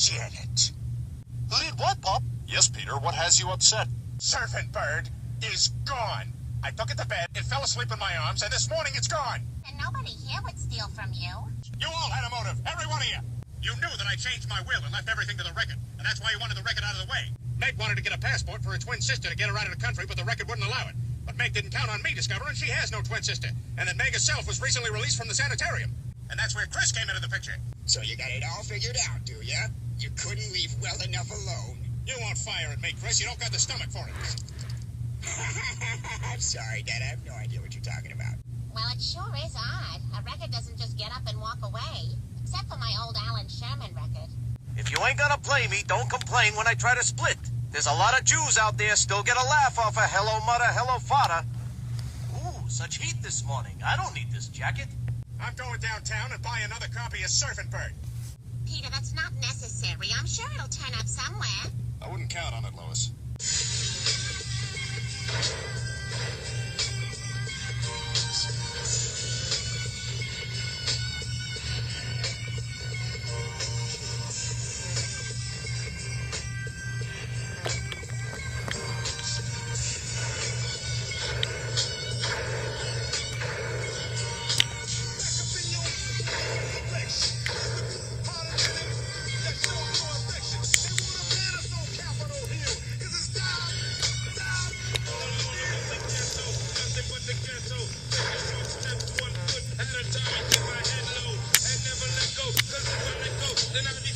Janet. Who did what, Pop? Yes, Peter, what has you upset? Servant bird is gone. I took it to bed, it fell asleep in my arms, and this morning it's gone. And nobody here would steal from you. You all had a motive, every one of you. You knew that I changed my will and left everything to the record, and that's why you wanted the record out of the way. Meg wanted to get a passport for her twin sister to get her out of the country, but the record wouldn't allow it. But Meg didn't count on me discovering she has no twin sister, and that Meg herself was recently released from the sanitarium. And that's where Chris came into the picture. So you got it all figured out, do ya? You couldn't leave well enough alone. You won't fire at me, Chris. You don't got the stomach for it. I'm sorry, Dad. I have no idea what you're talking about. Well, it sure is odd. A record doesn't just get up and walk away. Except for my old Alan Sherman record. If you ain't gonna play me, don't complain when I try to split. There's a lot of Jews out there still get a laugh off of hello mother, hello father. Ooh, such heat this morning. I don't need this jacket. I'm going downtown and buy another copy of Servant Bird. Peter, that's not necessary. I'm sure it'll turn up somewhere. I wouldn't count on it, Lois. Then I'll be